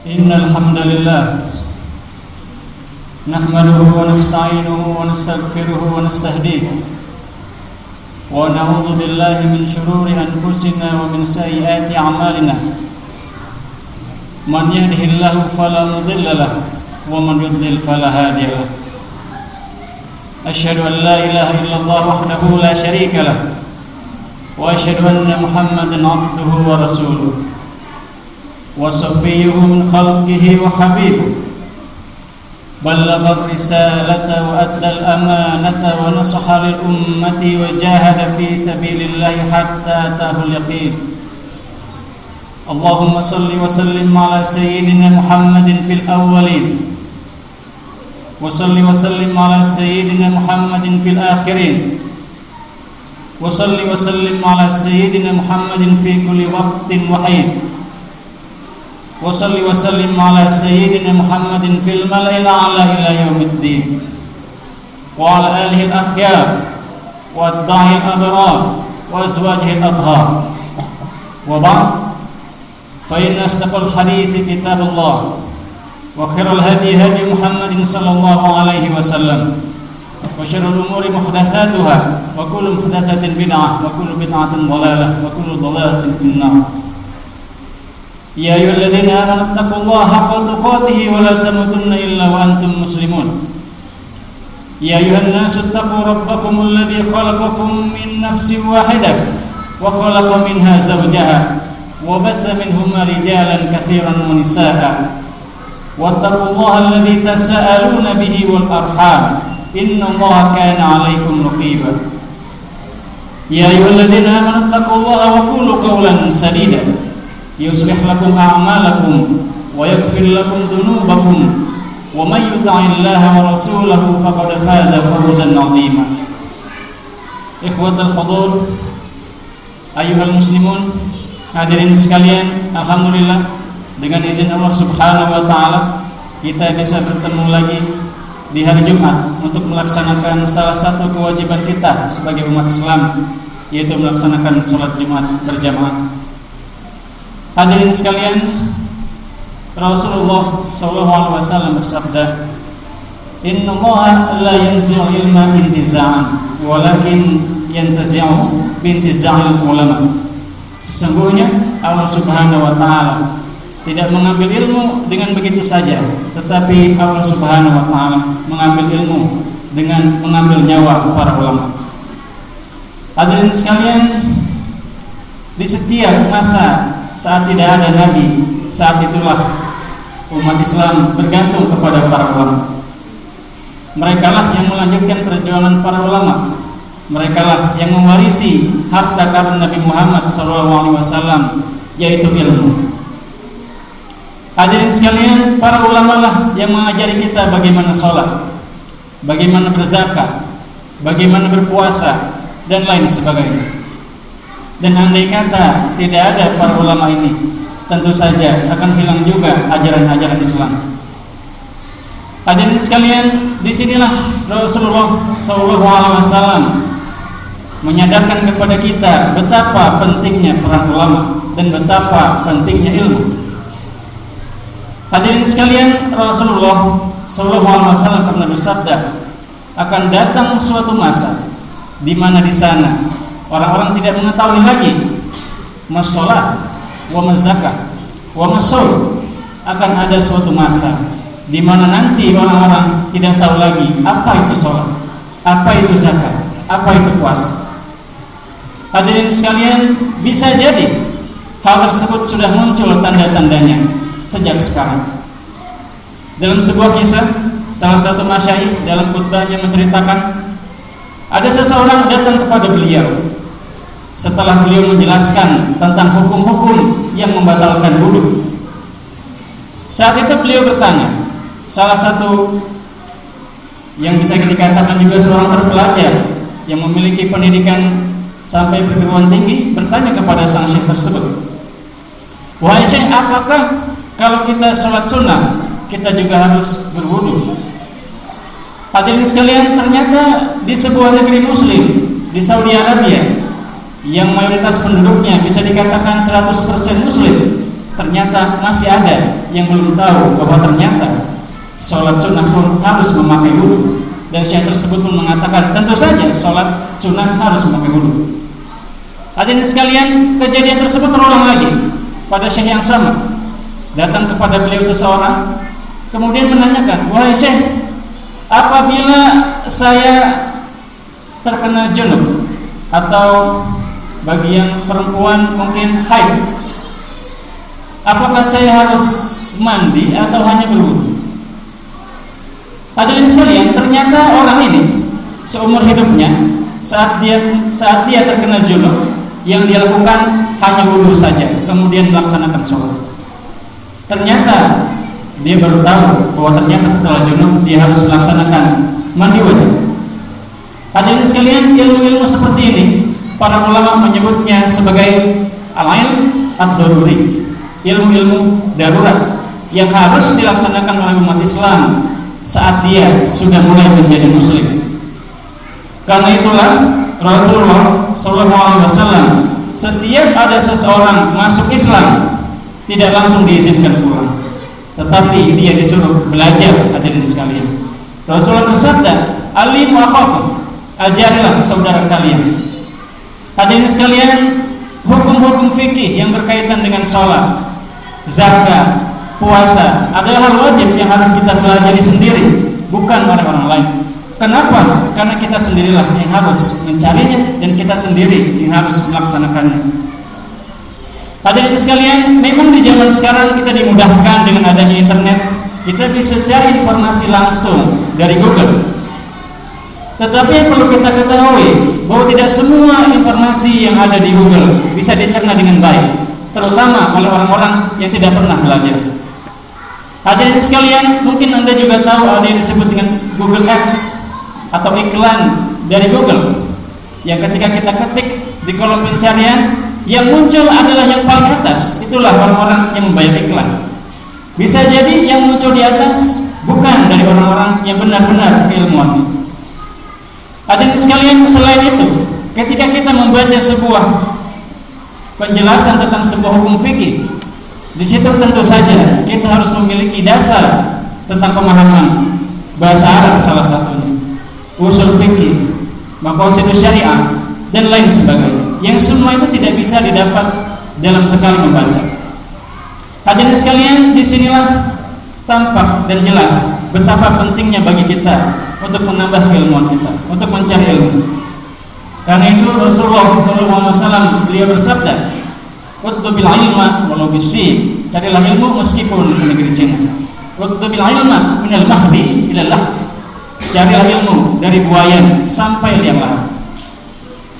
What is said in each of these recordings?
Innal hamdalillah nahmaduhu wa nasta'inuhu wa nastaghfiruhu wa nastahdihi wa na'udzu billahi min shururi anfusina wa min sayyiati a'malina. Man yahdihillahu fala mudilla lahu wa man yudlil fala hadiya lahu. Asyhadu an la ilaha illallah wahdahu la syarika lahu wa asyhadu anna Muhammadan 'abduhu wa rasuluhu wa safiyyuhu min khalqihi wa habibuhu. Ballagha ar-risalata wa adda al-amanata wa nasaha lil ummati wa jahada fi sabilillahi hatta atahul yaqin. Allahumma salli wa sallim ala sayyidina Muhammadin fil awwalin wa salli wa sallim ala sayyidina Muhammadin fil akhirin wa salli wa sallim ala sayyidina Muhammadin fi kulli waqtin wa hin wa salli wa sallim ala sayyidina Muhammadin fil mala'il a'la ila yaumiddin wa ala alihi al-akhyar wa ad-da'i al-abrar wa azwajihi al-athhar. Wa ba'd, fa inna asdaqal hadithi kitabullah wa khairal hadi hadi Muhammadin sallallahu alaihi wasallam wa syarrul umuri muhdatsatuha wa kullu muhdatsatin bid'ah wa kullu bid'atin dhalalah wa kullu dhalalatin finnar. Ya ayyuhalladzina amanu taqullaha haqqa tuqatih wa la tamutunna illa wa antum muslimun. Ya ayyuhan nasu taqu rabbakumul ladzi khalaqakum min nafsin wahidah wa khalaqa minha zawjaha wa batha minhuma rijalan katsiran wa nisaa'a. Wattaqullaha alladzi tasaaluna bihi wal arham innallaha kana 'alaikum raqiba. Ya ayyuhalladzina amanu taqullaha wa qulu qawlan sadida yuslih lakum a'malakum wa yaghfir lakum dhunubakum wa may yuti'illaha wa rasulahu faqad faza fawzan 'azima. Ikhwatal hudur, ayyuhal muslimun, hadirin sekalian, alhamdulillah dengan izin Allah Subhanahu wa taala kita bisa bertemu lagi di hari Jumat untuk melaksanakan salah satu kewajiban kita sebagai umat Islam, yaitu melaksanakan salat Jumat berjamaah. Hadirin sekalian, Rasulullah SAW bersabda, Innallaha la yanzi'u ilma intiza'an walakin yantazi'u bintiza'il ulama. Sesungguhnya Allah Subhanahu wa taala tidak mengambil ilmu dengan begitu saja, tetapi Allah Subhanahu wa taala mengambil ilmu dengan mengambil nyawa para ulama. Hadirin sekalian, di setiap masa saat tidak ada nabi, saat itulah umat Islam bergantung kepada para ulama. Merekalah yang melanjutkan perjuangan para ulama. Merekalah yang mewarisi harta karun Nabi Muhammad SAW, yaitu ilmu. Hadirin sekalian, para ulama lah yang mengajari kita bagaimana sholat, bagaimana berzakat, bagaimana berpuasa, dan lain sebagainya. Dan andai kata tidak ada para ulama ini, tentu saja akan hilang juga ajaran-ajaran Islam. Hadirin sekalian, disinilah Rasulullah SAW menyadarkan kepada kita betapa pentingnya peran ulama dan betapa pentingnya ilmu. Hadirin sekalian, Rasulullah SAW pernah bersabda, akan datang suatu masa di mana di sana orang-orang tidak mengetahui lagi masalah wa mazakat wa masul. Akan ada suatu masa di mana nanti orang-orang tidak tahu lagi apa itu salat, apa itu zakat, apa itu puasa. Hadirin sekalian, bisa jadi hal tersebut sudah muncul tanda-tandanya sejak sekarang. Dalam sebuah kisah, salah satu masyayikh dalam khutbahnya menceritakan ada seseorang datang kepada beliau setelah beliau menjelaskan tentang hukum-hukum yang membatalkan wudu. Saat itu beliau bertanya, salah satu yang bisa dikatakan juga seorang terpelajar yang memiliki pendidikan sampai perguruan tinggi bertanya kepada sang syekh tersebut, wahai syekh, apakah kalau kita sholat sunnah kita juga harus berwudu? Hadirin sekalian, ternyata di sebuah negeri muslim, di Saudi Arabia, yang mayoritas penduduknya bisa dikatakan 100% muslim, ternyata masih ada yang belum tahu bahwa ternyata sholat sunnah pun harus memakai wudu. Dan syekh tersebut pun mengatakan tentu saja sholat sunnah harus memakai wudu. Hadirin sekalian, kejadian tersebut terulang lagi pada syekh yang sama. Datang kepada beliau seseorang, kemudian menanyakan, wahai syekh, apabila saya terkena junub atau bagi yang perempuan mungkin haid, apakah saya harus mandi atau hanya berwudu? Hadirin sekalian, ternyata orang ini seumur hidupnya saat dia terkena junub, yang dia lakukan hanya wudu saja, kemudian melaksanakan sholat. Ternyata dia baru tahu bahwa ternyata setelah junub dia harus melaksanakan mandi wajib. Hadirin sekalian, ilmu-ilmu seperti ini para ulama menyebutnya sebagai al-ilm ad-daruri, ilmu-ilmu darurat yang harus dilaksanakan oleh umat Islam saat dia sudah mulai menjadi muslim. Karena itulah Rasulullah SAW setiap ada seseorang masuk Islam tidak langsung diizinkan pulang, tetapi dia disuruh belajar. Hadirin sekalian, Rasulullah bersabda, alimu akhakum, ajarilah saudara kalian. Hadirin sekalian, hukum-hukum fikih yang berkaitan dengan sholat, zakat, puasa adalah hal wajib yang harus kita pelajari sendiri, bukan oleh orang lain. Kenapa? Karena kita sendirilah yang harus mencarinya dan kita sendiri yang harus melaksanakannya. Hadirin sekalian, memang di zaman sekarang kita dimudahkan dengan adanya internet. Kita bisa cari informasi langsung dari Google. Tetapi yang perlu kita ketahui bahwa tidak semua informasi yang ada di Google bisa dicerna dengan baik, terutama oleh orang-orang yang tidak pernah belajar. Hadirin sekalian, mungkin Anda juga tahu ada yang disebut dengan Google Ads atau iklan dari Google, yang ketika kita ketik di kolom pencarian, yang muncul adalah yang paling atas. Itulah orang-orang yang membayar iklan. Bisa jadi yang muncul di atas bukan dari orang-orang yang benar-benar keilmuan. Hadirin sekalian, selain itu, ketika kita membaca sebuah penjelasan tentang sebuah hukum fikih, di situ tentu saja kita harus memiliki dasar tentang pemahaman bahasa Arab, salah satunya usul fikih, maqasidus syariah, dan lain sebagainya, yang semua itu tidak bisa didapat dalam sekali membaca. Hadirin sekalian, disinilah tampak dan jelas betapa pentingnya bagi kita untuk menambah keilmuan kita, untuk mencari ilmu. Karena itu Rasulullah SAW beliau bersabda, "Utlubil ilma walau bis-sin." Carilah ilmu meskipun di negeri Cina. "Utlubil ilma minal mahdi ilal lahd." Carilah ilmu dari buayan sampai liang lahat.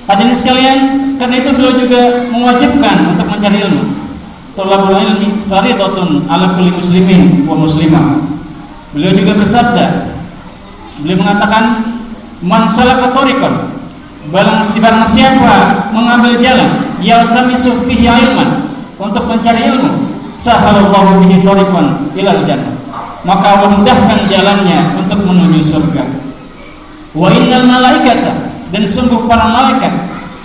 Hadirin sekalian, karena itu beliau juga mewajibkan untuk mencari ilmu. Thalabul ilmi fardhatun ala kulli muslimin wa muslimah. Beliau juga bersabda, beliau mengatakan, "Man salaka thariqan," barang siapa mengambil jalan yaltamisu fihi ilman, untuk mencari ilmu, sahalallahu bihi thariqan ilal jannah, maka Allah mudahkan jalannya untuk menuju surga. Wa innal malaikata, dan sungguh para malaikat,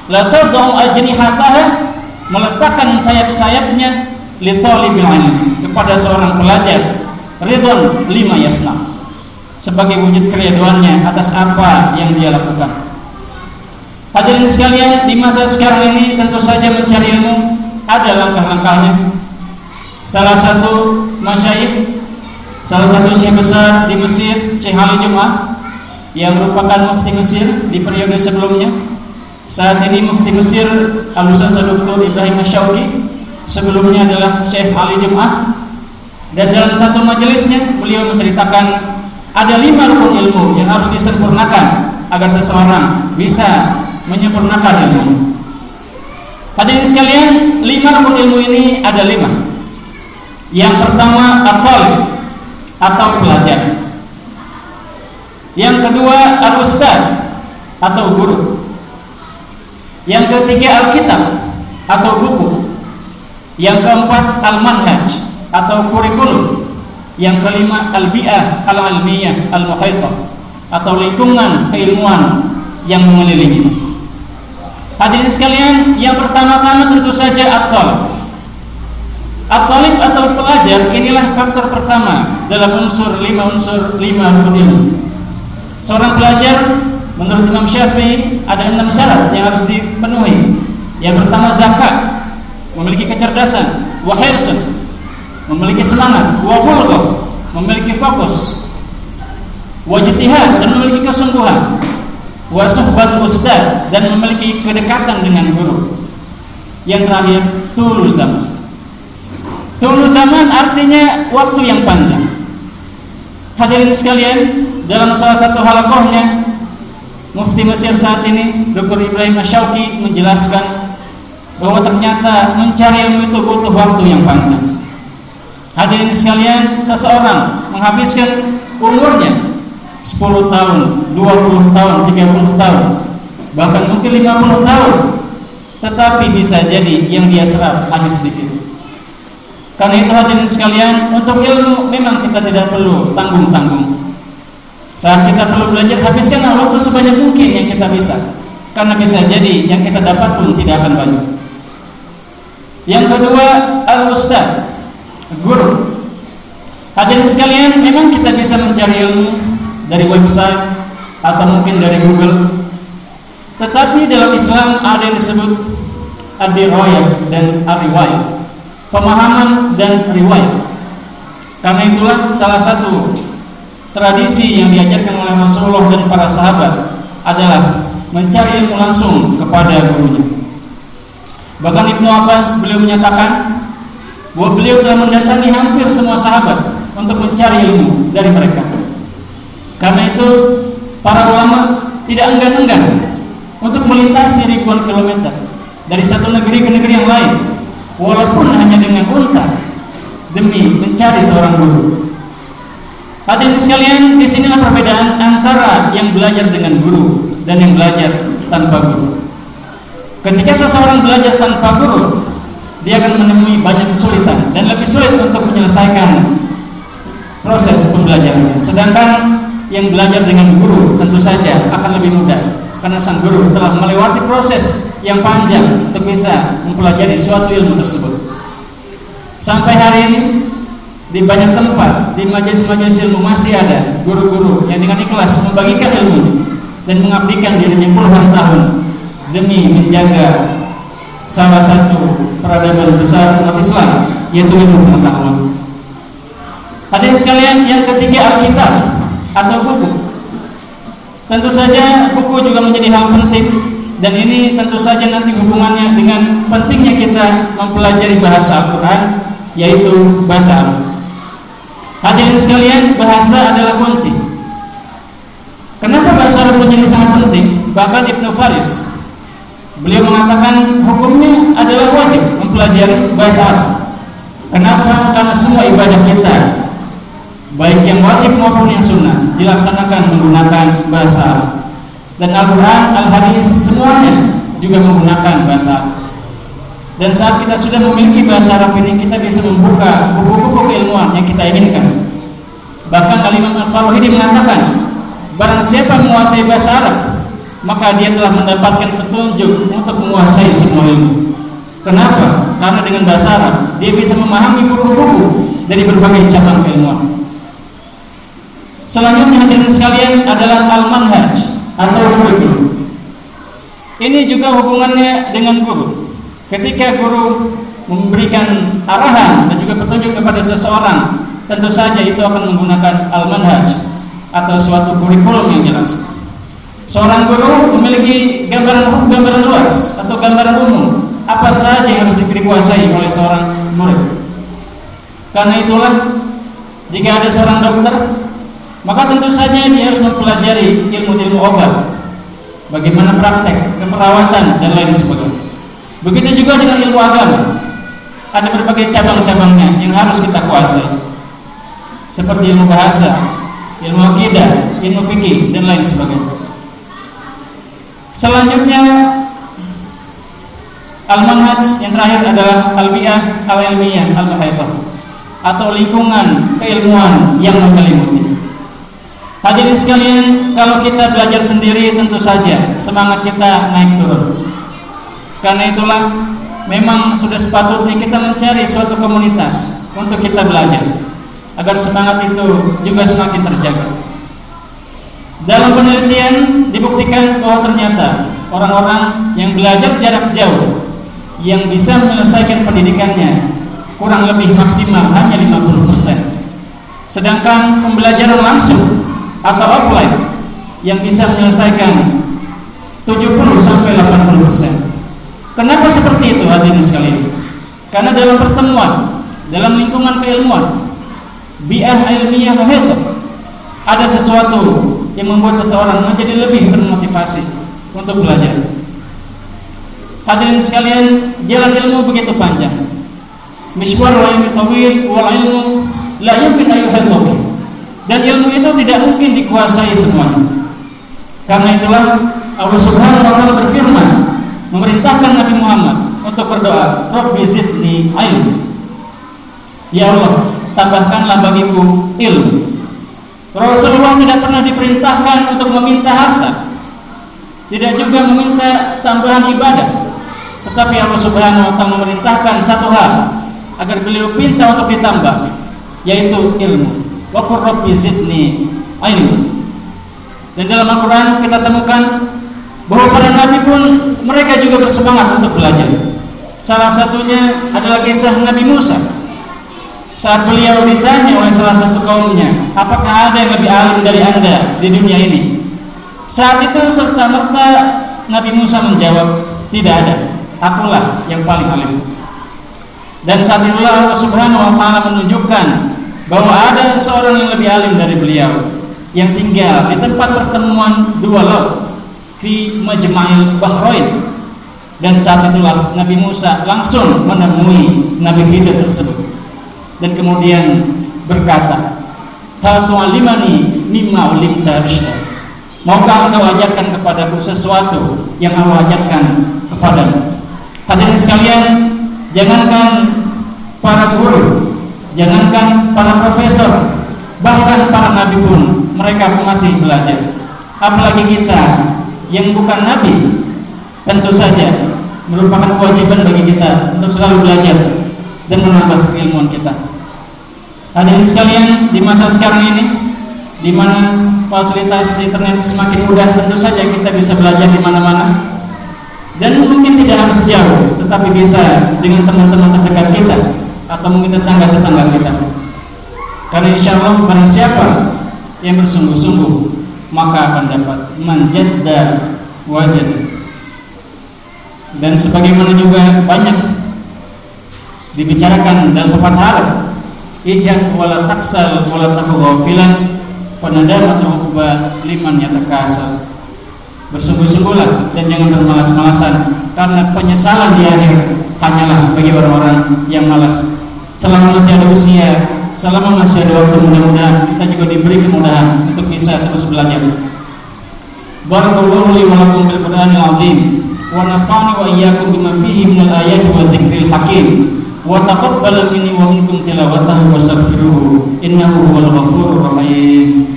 la tad'u ajnihataha, meletakkan sayap-sayapnya li talibil ilmi, kepada seorang pelajar, ridwan lima yasna, sebagai wujud keriduannya atas apa yang dia lakukan. Hadirin sekalian, di masa sekarang ini tentu saja mencari ilmu ada langkah-langkahnya. Salah satu masyayikh, salah satu syekh besar di Mesir, Syekh Ali Jum'ah, yang merupakan mufti Mesir di periode sebelumnya. Saat ini mufti Mesir Al-Ustaz Dr. Ibrahim Asyauqi, sebelumnya adalah Syekh Ali Jum'ah. Dan dalam satu majelisnya beliau menceritakan ada 5 rukun ilmu yang harus disempurnakan agar seseorang bisa menyempurnakan ilmu. Hadirin sekalian, 5 rukun ilmu ini ada 5. Yang pertama at-talib atau pelajar. Yang kedua al-ustad atau guru. Yang ketiga al-kitab atau buku. Yang keempat al-manhaj atau kurikulum. Yang kelima al-bi'ah al-ilmiyah al-muhaitah atau lingkungan keilmuan yang mengelilingi. Hadirin sekalian, yang pertama-tama tentu saja at-talib. At-talib atau pelajar inilah faktor pertama dalam lima unsur rukun ilmu. Seorang pelajar menurut Imam Syafi'i ada 6 syarat yang harus dipenuhi. Yang pertama zakat, memiliki kecerdasan, wa hirsun, memiliki semangat, wa bulghah, memiliki fokus, wa ijtihad, dan memiliki kesungguhan, wa suhbat ustaz, dan memiliki kedekatan dengan guru. Yang terakhir, tulu zaman. Tulu zaman artinya waktu yang panjang. Hadirin sekalian, dalam salah satu halaqahnya Mufti Mesir saat ini, Dr. Ibrahim Asyauqi, menjelaskan bahwa ternyata mencari ilmu itu butuh waktu yang panjang. Hadirin sekalian, seseorang menghabiskan umurnya 10 tahun, 20 tahun, 30 tahun, bahkan mungkin 50 tahun, tetapi bisa jadi yang dia serap hanya sedikit. Karena itu hadirin sekalian, untuk ilmu memang kita tidak perlu tanggung-tanggung. Saat kita perlu belajar, habiskanlah waktu sebanyak mungkin yang kita bisa, karena bisa jadi yang kita dapat pun tidak akan banyak. Yang kedua, al-ustaz, guru. Hadirin sekalian, memang kita bisa mencari ilmu dari website atau mungkin dari Google, tetapi dalam Islam ada yang disebut ad-dirayah dan ar-riwayah, pemahaman dan riwayat. Karena itulah salah satu tradisi yang diajarkan oleh Rasulullah dan para sahabat adalah mencari ilmu langsung kepada gurunya. Bahkan Ibnu Abbas beliau menyatakan bahwa beliau telah mendatangi hampir semua sahabat untuk mencari ilmu dari mereka. Karena itu para ulama tidak enggan-enggan untuk melintasi ribuan kilometer dari satu negeri ke negeri yang lain, walaupun hanya dengan unta, demi mencari seorang guru. Hadirin sekalian, disinilah perbedaan antara yang belajar dengan guru dan yang belajar tanpa guru. Ketika seseorang belajar tanpa guru, dia akan menemui banyak kesulitan dan lebih sulit untuk menyelesaikan proses pembelajarannya. Sedangkan yang belajar dengan guru tentu saja akan lebih mudah, karena sang guru telah melewati proses yang panjang untuk bisa mempelajari suatu ilmu tersebut. Sampai hari ini di banyak tempat, di majelis-majelis ilmu masih ada guru-guru yang dengan ikhlas membagikan ilmu dan mengabdikan dirinya puluhan tahun demi menjaga salah satu peradaban besar umat Islam, yaitu ilmu pengetahuan. Hadirin sekalian, yang ketiga, Alkitab atau buku. Tentu saja buku juga menjadi hal penting, dan ini tentu saja nanti hubungannya dengan pentingnya kita mempelajari bahasa Al-Quran, yaitu bahasa Arab. Hadirin sekalian, bahasa adalah kunci. Kenapa bahasa Arab menjadi sangat penting? Bahkan Ibnu Faris, beliau mengatakan hukumnya adalah wajib mempelajari bahasa Arab. Kenapa? Karena semua ibadah kita, baik yang wajib maupun yang sunnah, dilaksanakan menggunakan bahasa Arab. Dan Al-Quran, Al-Hadis, semuanya juga menggunakan bahasa Arab. Dan saat kita sudah memiliki bahasa Arab ini, kita bisa membuka buku-buku keilmuan yang kita inginkan. Bahkan Al-Imam Al-Farahidi mengatakan, barang siapa menguasai bahasa Arab, maka dia telah mendapatkan petunjuk untuk menguasai semua ilmu. Kenapa? Karena dengan bahasa Arab dia bisa memahami buku-buku dari berbagai cabang keilmuan. Selanjutnya hadirin sekalian adalah al-manhaj atau kurikulum. Ini juga hubungannya dengan guru. Ketika guru memberikan arahan dan juga petunjuk kepada seseorang, tentu saja itu akan menggunakan al-manhaj atau suatu kurikulum yang jelas. Seorang guru memiliki gambaran luas atau gambaran umum apa saja yang harus dikuasai oleh seorang murid. Karena itulah, jika ada seorang dokter, maka tentu saja dia harus mempelajari ilmu-ilmu obat, bagaimana praktek, keperawatan, dan lain sebagainya. Begitu juga dengan ilmu agama, ada berbagai cabang-cabangnya yang harus kita kuasai, seperti ilmu bahasa, ilmu akidah, ilmu fikih, dan lain sebagainya. Selanjutnya al-manhaj yang terakhir adalah al-bi'ah al-ilmiyah al-muhaitah atau lingkungan keilmuan yang menyelimuti. Hadirin sekalian, kalau kita belajar sendiri tentu saja semangat kita naik turun. Karena itulah memang sudah sepatutnya kita mencari suatu komunitas untuk kita belajar, agar semangat itu juga semakin terjaga. Dalam penelitian dibuktikan bahwa ternyata orang-orang yang belajar jarak jauh yang bisa menyelesaikan pendidikannya kurang lebih maksimal hanya 50%. Sedangkan pembelajaran langsung atau offline yang bisa menyelesaikan 70-80%. Kenapa seperti itu hadirin sekalian? Karena dalam pertemuan, dalam lingkungan keilmuan, bi'ah ilmiah muhita, ada sesuatu yang membuat seseorang menjadi lebih termotivasi untuk belajar. Hadirin sekalian, jalan ilmu begitu panjang. Mishwar wa ilmi tawil wal ilmu la yumkin ayyuhal tawil. Dan ilmu itu tidak mungkin dikuasai semuanya. Karena itulah Allah Subhanahu wa taala berfirman, memerintahkan Nabi Muhammad untuk berdoa, Rabbi zidni ilm. Ya Allah, tambahkanlah bagiku ilmu. Rasulullah tidak pernah diperintahkan untuk meminta harta, tidak juga meminta tambahan ibadah, tetapi Allah Subhanahu wa taala memerintahkan satu hal agar beliau pinta untuk ditambah, yaitu ilmu. Wa qur rabbi zidni ilm. Dan dalam Al-Quran kita temukan bahwa para nabi pun mereka juga bersemangat untuk belajar. Salah satunya adalah kisah Nabi Musa. Saat beliau ditanya oleh salah satu kaumnya, apakah ada yang lebih alim dari anda di dunia ini? Saat itu serta-merta Nabi Musa menjawab, tidak ada, akulah yang paling alim. Dan saat itulah Allah Subhanahu wa taala menunjukkan bahwa ada seorang yang lebih alim dari beliau, yang tinggal di tempat pertemuan dua laut, fi majma'il bahrain. Dan saat itulah Nabi Musa langsung menemui Nabi Khidir tersebut dan kemudian berkata, hal tu'allimani mimma ulimta rusyda. Maukah engkau ajarkan kepadaku sesuatu yang Allah ajarkan kepadamu? Hadirin sekalian, jangankan para guru, jangankan para profesor, bahkan para nabi pun mereka pun masih belajar. Apalagi kita yang bukan nabi, tentu saja merupakan kewajiban bagi kita untuk selalu belajar dan menambah keilmuan kita. Hadirin sekalian, di masa sekarang ini, di mana fasilitas internet semakin mudah, tentu saja kita bisa belajar di mana-mana. Dan mungkin tidak harus jauh, tetapi bisa dengan teman-teman terdekat kita atau mungkin tetangga-tetangga kita. Karena insya Allah barang siapa yang bersungguh-sungguh maka akan dapat manjadda wajad. Dan sebagaimana juga banyak dibicarakan dalam pepatah Arab, ijad wala taksal wala taku ghafilan fanadamatu uqba liman yatakasal. Bersungguh-sungguhlah dan jangan bermalas-malasan, karena penyesalan di akhir hanyalah bagi orang-orang yang malas. Selama masih ada usia, selama masih ada waktu, mudah-mudahan kita juga diberi kemudahan untuk bisa terus belajar. Barakallahu li wa lakum bil Qur'anil azim wa nafa'ani wa iyyakum bima fihi minal ayati wa dzikril hakim wa taqabbal minni wa minkum tilawatahu wastaghfiruhu innahu huwal ghafurur rahim.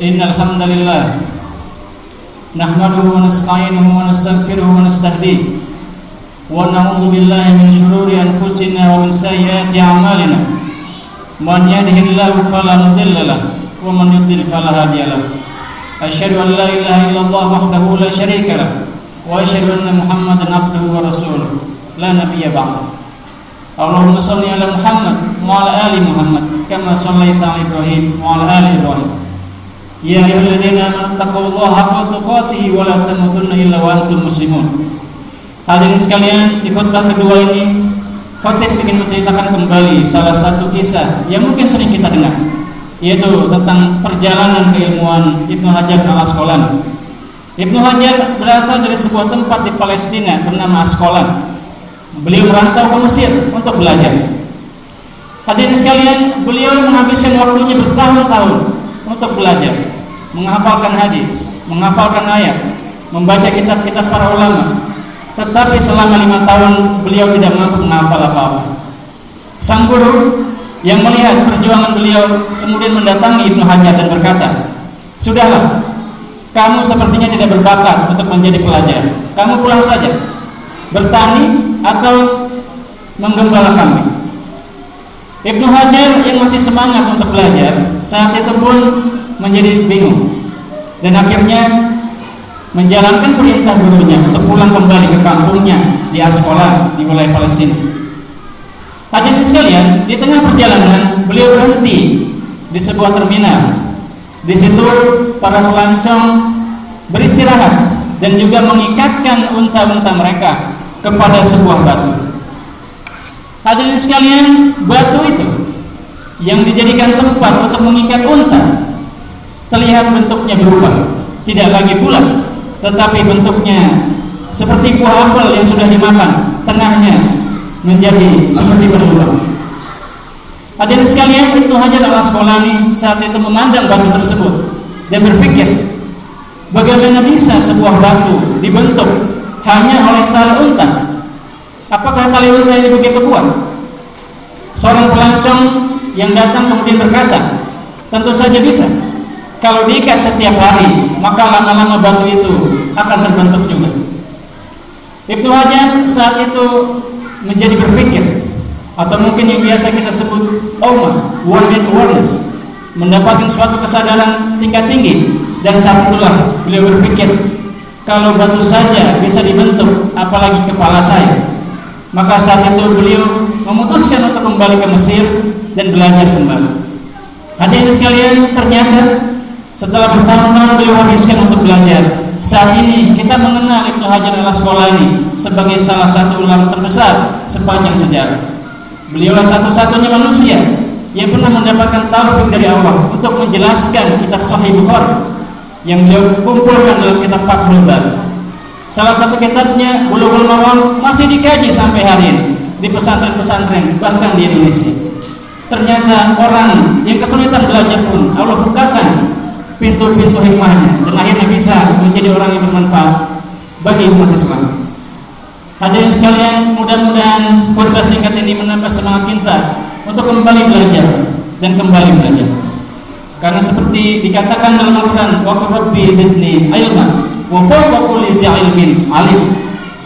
Innal hamdalillah nahmaduhu wa nasta'inuhu wa nastaghfiruhu wa nastahdihi wa na'udzu billahi min shururi anfusina wa min sayyiati a'malina. Man yahdihillahu fala mudilla lahu wa man yudlil fala hadiya lahu. Asyhadu an la ilaha illallah wahdahu la syarika lahu wa asyhadu anna Muhammadan abduhu wa rasuluh la nabiyya ba'dahu. Allahumma shalli ala Muhammad wa ala ali Muhammad kama shallaita ala Ibrahim wa ala ali Ibrahim. Ya ayyuhalladzina amanu taqullaha haqqa tuqatih wa la tamutunna illa wa antum muslimun. Hadirin sekalian, di khutbah kedua ini khatib ingin menceritakan kembali salah satu kisah yang mungkin sering kita dengar, yaitu tentang perjalanan keilmuan Ibnu Hajar al-Asqalani. Ibnu Hajar berasal dari sebuah tempat di Palestina bernama Asqalan. Beliau merantau ke Mesir untuk belajar. Hadirin sekalian, beliau menghabiskan waktunya bertahun-tahun untuk belajar, menghafalkan hadis, menghafalkan ayat, membaca kitab-kitab para ulama, tetapi selama 5 tahun beliau tidak mampu menghafal apa-apa. Sang guru yang melihat perjuangan beliau kemudian mendatangi Ibnu Hajar dan berkata, "Sudahlah, kamu sepertinya tidak berbakat untuk menjadi pelajar. Kamu pulang saja, bertani atau menggembala kambing." Ibnu Hajar yang masih semangat untuk belajar saat itu pun menjadi bingung dan akhirnya menjalankan perintah gurunya untuk pulang kembali ke kampungnya di Asqalan di wilayah Palestina. Hadirin sekalian, di tengah perjalanan beliau berhenti di sebuah terminal. Di situ para pelancong beristirahat dan juga mengikatkan unta-unta mereka kepada sebuah batu. Hadirin sekalian, batu itu yang dijadikan tempat untuk mengikat unta terlihat bentuknya berubah, tidak lagi bulat, tetapi bentuknya seperti buah apel yang sudah dimakan, tengahnya menjadi seperti berlubang. Hadirin sekalian, Ibnu Hajar al-Asqalani saat itu memandang batu tersebut dan berpikir, bagaimana bisa sebuah batu dibentuk hanya oleh tali unta? Apakah tali unta ini begitu kuat? Seorang pelancong yang datang kemudian berkata, tentu saja bisa. Kalau diikat setiap hari, maka lama-lama batu itu akan terbentuk juga. Ibnu Hajar saat itu menjadi berpikir, atau mungkin yang biasa kita sebut world awareness, mendapatkan suatu kesadaran tingkat tinggi. Dan saat itulah beliau berpikir, kalau batu saja bisa dibentuk, apalagi kepala saya. Maka saat itu beliau memutuskan untuk kembali ke Mesir dan belajar kembali. Hadirin sekalian, ternyata setelah bertahun-tahun beliau habiskan untuk belajar, saat ini kita mengenal Ibnu Hajar al-Asqalani sebagai salah satu ulama terbesar sepanjang sejarah. Beliaulah satu-satunya manusia yang pernah mendapatkan taufik dari Allah untuk menjelaskan kitab Sahih Bukhari yang beliau kumpulkan dalam kitab Fathul Bari. Salah satu kitabnya Bulughul Maram masih dikaji sampai hari ini di pesantren-pesantren bahkan di Indonesia. Ternyata orang yang kesulitan belajar pun Allah bukakan pintu-pintu hikmahnya dan akhirnya bisa menjadi orang yang bermanfaat bagi umat Islam. Hadirin sekalian, mudah-mudahan khutbah singkat ini menambah semangat kita untuk kembali belajar dan kembali belajar. Karena seperti dikatakan dalam Al-Quran, wa qur rabbi zidni ilma wa fawqa kulli zi ilmin alim.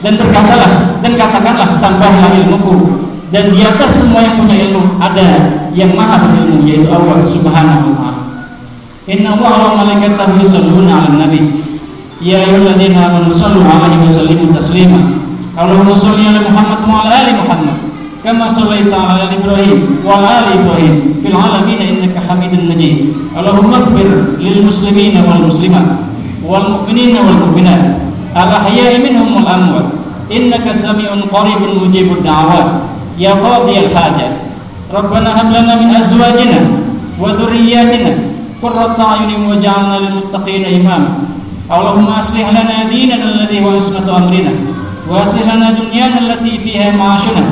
Dan berkatalah dan katakanlah, tambahlah ilmuku, dan di atas semua yang punya ilmu ada yang maha berilmu, yaitu Allah Subhanahu wa ta'ala. Inna Allaha wa malaikatahu yusholluna 'alan nabi ya ayyuhalladzina amanu shallu 'alaihi wa sallimu taslima. Allahumma shalli 'ala Muhammad wa 'ala ali Muhammad kama shallaita 'ala ali Ibrahim wa 'ala ali Ibrahim fil 'alamin innaka Hamidum Majid. Allahumma ighfir lil muslimina wal muslimat wal mu'minina wal mu'minat al ahya'i minhum wal amwat innaka sami'un qaribun mujibud da'awat ya qadiyal hajat. Rabbana hab lana min azwajina wa dhurriyyatina qurrata a'yunin waj'alna lil muttaqina imama. Allahumma aslih lana dinana alladhi huwa ismatu amrina wa aslih lana dunyana allati fiha ma'ashuna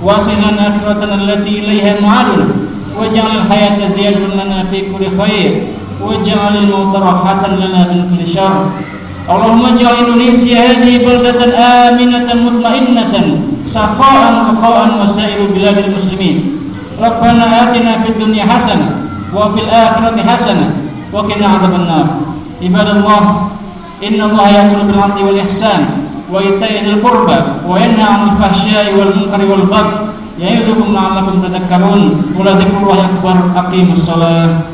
wa aslih lana akhiratana allati ilayha ma'aduna waj'al al-hayata ziyadatan lana fi kulli khair waj'al al-mauta rahatan lana min kulli syarr. Allahumma ij'al Indonesia hadhihi baldatan aminatan mutmainnatan sakha'an rakha'an wa sa'iru biladil muslimin. Rabbana atina fid dunya hasanah wa fil akhirati hasanah wa qina adzabannar. Ibadallah, innallaha ya'muru bil 'adli wal ihsan wa ita'i dzil qurba wa yanha 'anil fahsya'i wal munkari wal baghi ya'idzukum la'allakum tadhakkarun. Wa la dzikrullahi akbar. Aqimus shalah.